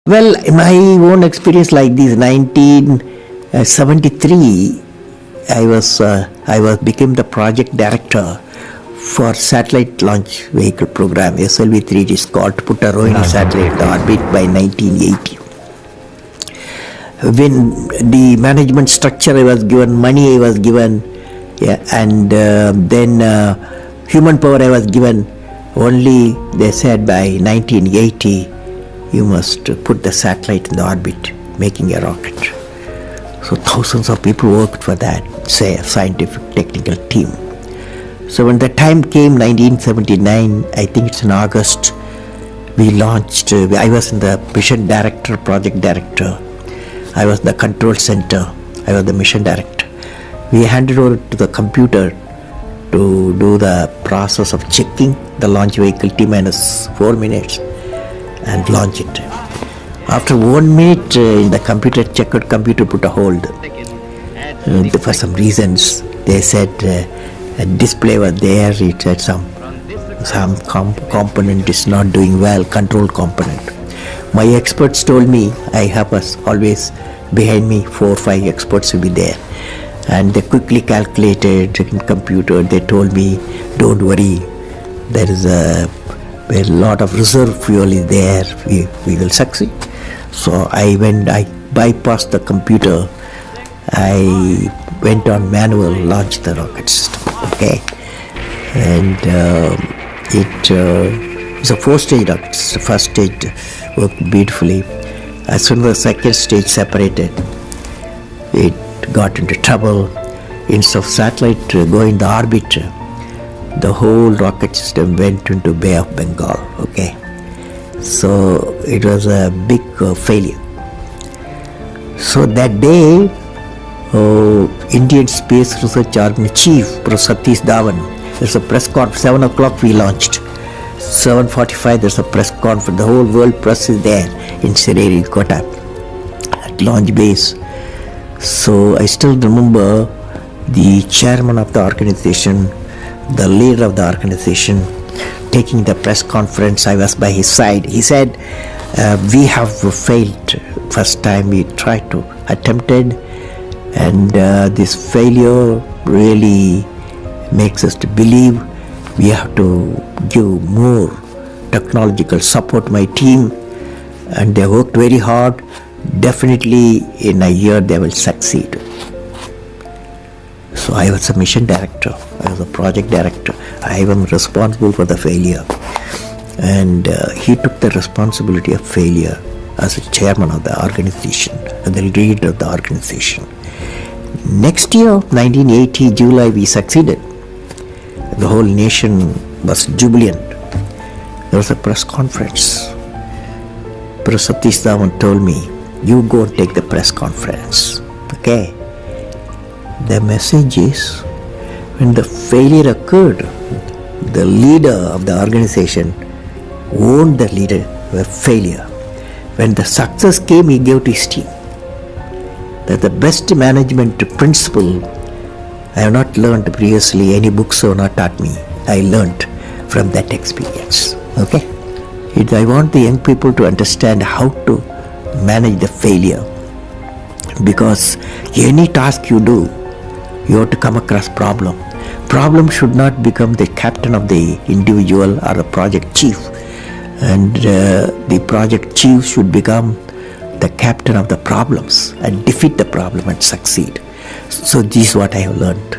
Well, my own experience like this, 1973, I became the project director for satellite launch vehicle program. SLV-3, it is called, to put a Rohini satellite in orbit by 1980. When the management structure I was given, money I was given, and then human power I was given, only they said by 1980, you must put the satellite in the orbit, making a rocket. So thousands of people worked for that, say a scientific technical team. So when the time came, 1979, I think it's in August, we launched, I was in the mission director, project director. I was the control center, I was the mission director. We handed over to the computer to do the process of checking the launch vehicle T-minus 4 minutes and launch it. After 1 minute, in the computer checkout, computer put a hold. For some reasons, they said a display was there, it said some component is not doing well, control component. My experts told me, I have always behind me 4 or 5 experts will be there, and they quickly calculated in computer. They told me, don't worry, there is a lot of reserve fuel is there, we will succeed. So I bypassed the computer, I went on manual, launched the rocket system, okay, and it's a 4-stage rocket system. First stage worked beautifully. As soon as the second stage separated, it got into trouble. Instead of satellite going in the orbit, the whole rocket system went into Bay of Bengal, okay. So it was a big failure. So that day, Indian Space Research Organization Chief, Professor Satish Dhawan, there's a press conference, 7 o'clock we launched. 7:45 there's a press conference, the whole world press is there in Sireri, Kota, at launch base. So I still remember the chairman of the organization, the leader of the organization, taking the press conference. I was by his side. He said, we have failed. First time we tried to attempted, and this failure really makes us to believe we have to give more technological support. My team, and they worked very hard. Definitely in a year they will succeed. So I was a mission director, I was a project director, I was responsible for the failure, and he took the responsibility of failure as a chairman of the organization and the leader of the organization. Next year, 1980 July, we succeeded. The whole nation was jubilant. There was a press conference. Professor Satish Dhawan told me, you go and take the press conference, okay. The message is, when the failure occurred, the leader of the organization owned the leader failure. When the success came, he gave to his team. That the best management principle I have not learned previously, any books have not taught me. I learned from that experience, okay. I want the young people to understand how to manage the failure, because any task you do, you have to come across problem. Problem should not become the captain of the individual or a project chief, and the project chief should become the captain of the problems and defeat the problem and succeed. So this is what I have learned.